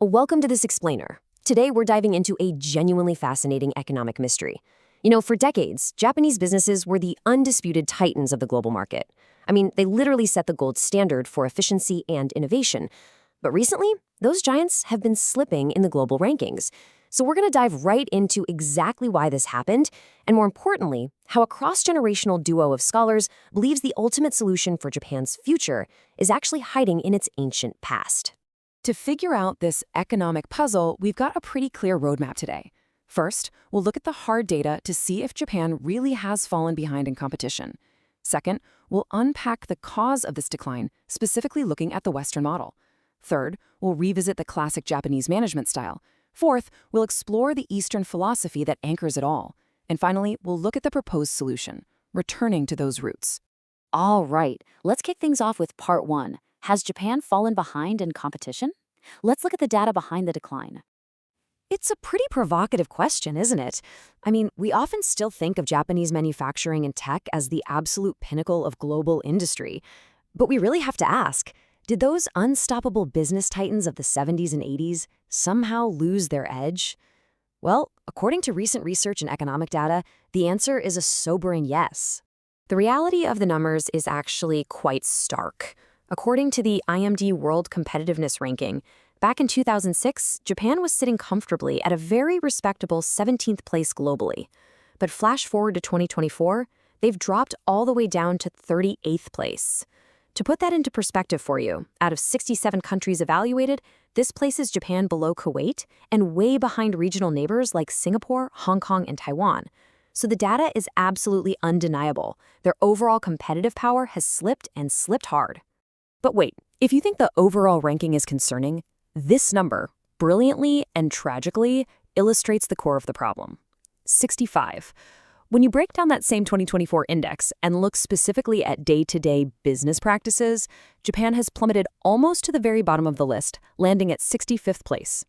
Welcome to this explainer. Today we're diving into a genuinely fascinating economic mystery. For decades, Japanese businesses were the undisputed titans of the global market. They literally set the gold standard for efficiency and innovation. But recently, those giants have been slipping in the global rankings. So we're going to dive right into exactly why this happened, and more importantly, how a cross-generational duo of scholars believes the ultimate solution for Japan's future is actually hiding in its ancient past. To figure out this economic puzzle, we've got a pretty clear roadmap today. First, we'll look at the hard data to see if Japan really has fallen behind in competition. Second, we'll unpack the cause of this decline, specifically looking at the Western model. Third, we'll revisit the classic Japanese management style. Fourth, we'll explore the Eastern philosophy that anchors it all. And finally, we'll look at the proposed solution, returning to those roots. All right, let's kick things off with part one. Has Japan fallen behind in competition? Let's look at the data behind the decline. It's a pretty provocative question, isn't it? We often still think of Japanese manufacturing and tech as the absolute pinnacle of global industry. But we really have to ask, did those unstoppable business titans of the 70s and 80s somehow lose their edge? Well, according to recent research and economic data, the answer is a sobering yes. The reality of the numbers is actually quite stark. According to the IMD World Competitiveness Ranking, back in 2006, Japan was sitting comfortably at a very respectable 17th place globally. But flash forward to 2024, they've dropped all the way down to 38th place. To put that into perspective for you, out of 67 countries evaluated, this places Japan below Kuwait and way behind regional neighbors like Singapore, Hong Kong, and Taiwan. So the data is absolutely undeniable. Their overall competitive power has slipped and slipped hard. But wait, if you think the overall ranking is concerning, this number, brilliantly and tragically, illustrates the core of the problem. 65. When you break down that same 2024 index and look specifically at day-to-day business practices, Japan has plummeted almost to the very bottom of the list, landing at 65th place.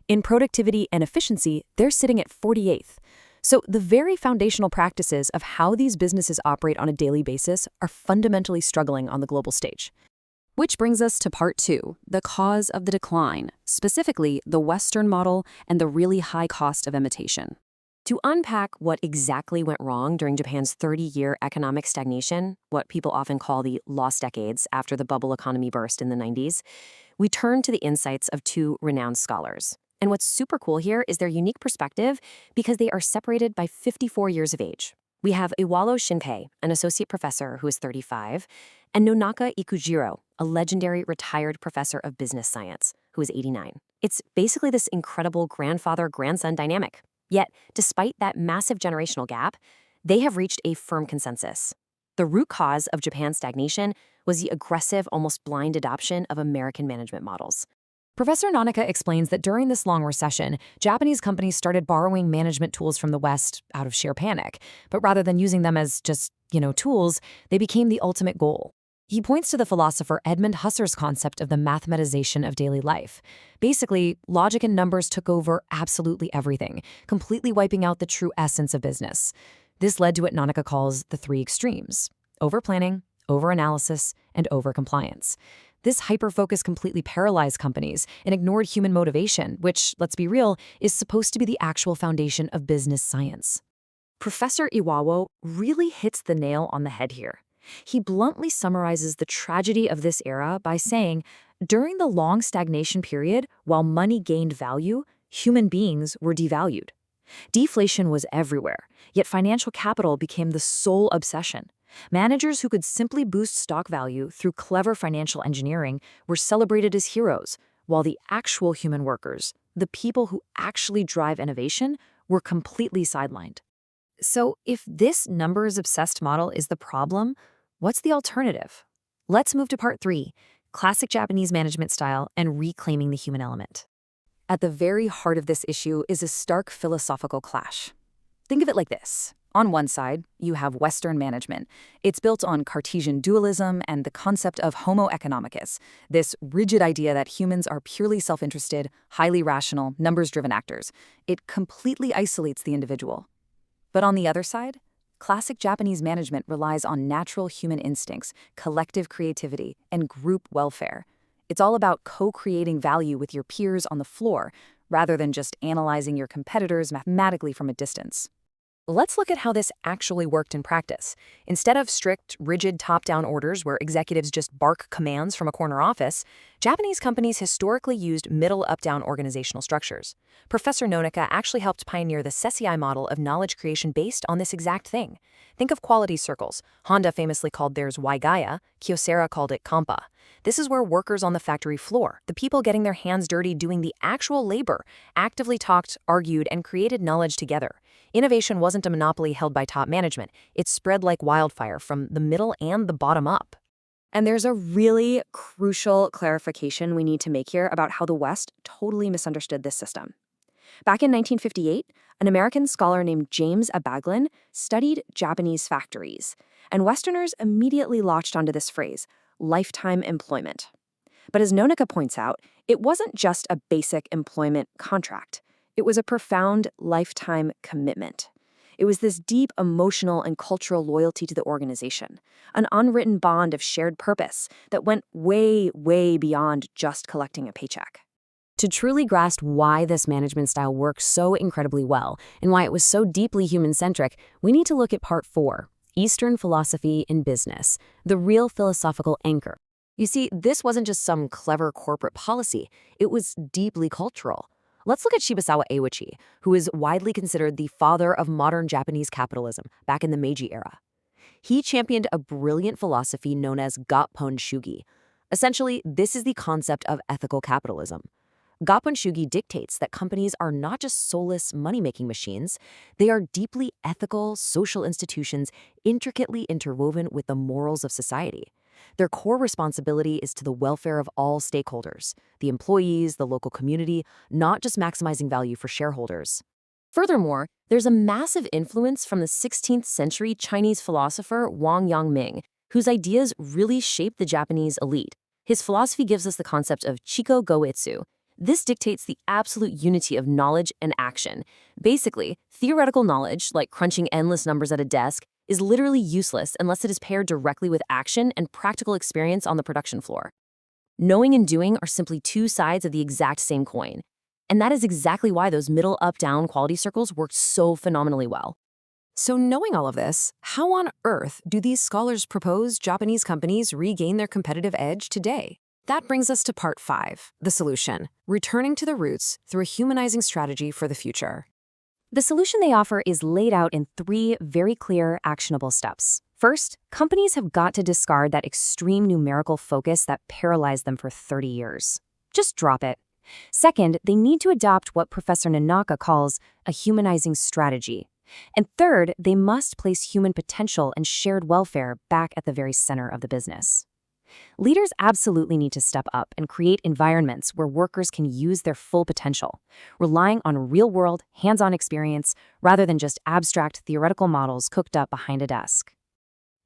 In productivity and efficiency, they're sitting at 48th. So the very foundational practices of how these businesses operate on a daily basis are fundamentally struggling on the global stage. Which brings us to part two, the cause of the decline, specifically the Western model and the really high cost of imitation. To unpack what exactly went wrong during Japan's 30-year economic stagnation, what people often call the lost decades after the bubble economy burst in the 90s, we turn to the insights of two renowned scholars. And what's super cool here is their unique perspective because they are separated by 54 years of age. We have Iwalo Shinpei, an associate professor who is 35, and Nonaka Ikujiro, a legendary retired professor of business science who is 89. It's basically this incredible grandfather-grandson dynamic. Yet, despite that massive generational gap, they have reached a firm consensus. The root cause of Japan's stagnation was the aggressive, almost blind adoption of American management models. Professor Nonaka explains that during this long recession, Japanese companies started borrowing management tools from the West out of sheer panic. But rather than using them as just, tools, they became the ultimate goal. He points to the philosopher Edmund Husserl's concept of the mathematization of daily life. Basically, logic and numbers took over absolutely everything, completely wiping out the true essence of business. This led to what Nonaka calls the three extremes: over-planning, over-analysis, and over-compliance. This hyper-focus completely paralyzed companies and ignored human motivation, which, let's be real, is supposed to be the actual foundation of business science. Professor Iwao really hits the nail on the head here. He bluntly summarizes the tragedy of this era by saying, during the long stagnation period, while money gained value, human beings were devalued. Deflation was everywhere, yet financial capital became the sole obsession. Managers who could simply boost stock value through clever financial engineering were celebrated as heroes, while the actual human workers, the people who actually drive innovation, were completely sidelined. So if this numbers-obsessed model is the problem, what's the alternative? Let's move to part three, classic Japanese management style and reclaiming the human element. At the very heart of this issue is a stark philosophical clash. Think of it like this. On one side, you have Western management. It's built on Cartesian dualism and the concept of homo economicus, this rigid idea that humans are purely self-interested, highly rational, numbers-driven actors. It completely isolates the individual. But on the other side, classic Japanese management relies on natural human instincts, collective creativity, and group welfare. It's all about co-creating value with your peers on the floor, rather than just analyzing your competitors mathematically from a distance. Let's look at how this actually worked in practice. Instead of strict, rigid top-down orders where executives just bark commands from a corner office, Japanese companies historically used middle-up-down organizational structures. Professor Nonaka actually helped pioneer the Sessii model of knowledge creation based on this exact thing. Think of quality circles. Honda famously called theirs Waigaya, Kyocera called it Kampa. This is where workers on the factory floor, the people getting their hands dirty doing the actual labor, actively talked, argued, and created knowledge together. Innovation wasn't a monopoly held by top management. It spread like wildfire from the middle and the bottom up. And there's a really crucial clarification we need to make here about how the West totally misunderstood this system. Back in 1958, an American scholar named James Abaglin studied Japanese factories, and Westerners immediately latched onto this phrase, lifetime employment. But as Nonaka points out, it wasn't just a basic employment contract. It was a profound lifetime commitment. It was this deep emotional and cultural loyalty to the organization, an unwritten bond of shared purpose that went way, way beyond just collecting a paycheck. To truly grasp why this management style works so incredibly well and why it was so deeply human-centric, we need to look at Part 4, Eastern Philosophy in Business, the real philosophical anchor. You see, this wasn't just some clever corporate policy, it was deeply cultural. Let's look at Shibusawa Eiichi, who is widely considered the father of modern Japanese capitalism back in the Meiji era. He championed a brilliant philosophy known as Gappon Shugi. Essentially, this is the concept of ethical capitalism. Gappon Shugi dictates that companies are not just soulless money-making machines, they are deeply ethical social institutions intricately interwoven with the morals of society. Their core responsibility is to the welfare of all stakeholders, the employees, the local community, not just maximizing value for shareholders. Furthermore, there's a massive influence from the 16th century Chinese philosopher Wang Yangming, whose ideas really shaped the Japanese elite. His philosophy gives us the concept of Chiko Goetsu. This dictates the absolute unity of knowledge and action. Basically, theoretical knowledge, like crunching endless numbers at a desk, is literally useless unless it is paired directly with action and practical experience on the production floor. Knowing and doing are simply two sides of the exact same coin. And that is exactly why those middle up-down quality circles worked so phenomenally well. So knowing all of this, how on earth do these scholars propose Japanese companies regain their competitive edge today? That brings us to Part 5, the solution, returning to the roots through a humanizing strategy for the future. The solution they offer is laid out in 3 very clear, actionable steps. First, companies have got to discard that extreme numerical focus that paralyzed them for 30 years. Just drop it. Second, they need to adopt what Professor Nonaka calls a humanizing strategy. And third, they must place human potential and shared welfare back at the very center of the business. Leaders absolutely need to step up and create environments where workers can use their full potential, relying on real-world, hands-on experience rather than just abstract theoretical models cooked up behind a desk.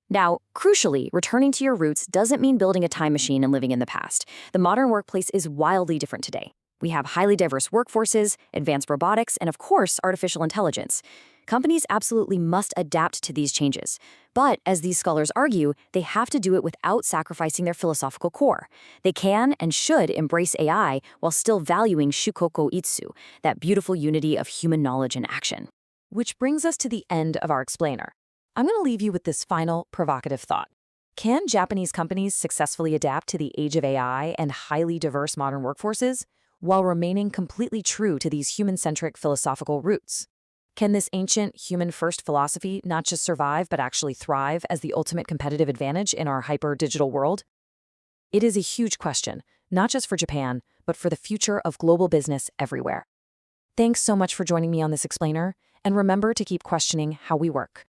Now, crucially, returning to your roots doesn't mean building a time machine and living in the past. The modern workplace is wildly different today. We have highly diverse workforces, advanced robotics, and of course, artificial intelligence. Companies absolutely must adapt to these changes. But, as these scholars argue, they have to do it without sacrificing their philosophical core. They can and should embrace AI while still valuing Shukoko Itsu, that beautiful unity of human knowledge and action. Which brings us to the end of our explainer. I'm going to leave you with this final provocative thought. Can Japanese companies successfully adapt to the age of AI and highly diverse modern workforces while remaining completely true to these human-centric philosophical roots? Can this ancient human-first philosophy not just survive but actually thrive as the ultimate competitive advantage in our hyper-digital world? It is a huge question, not just for Japan, but for the future of global business everywhere. Thanks so much for joining me on this explainer, and remember to keep questioning how we work.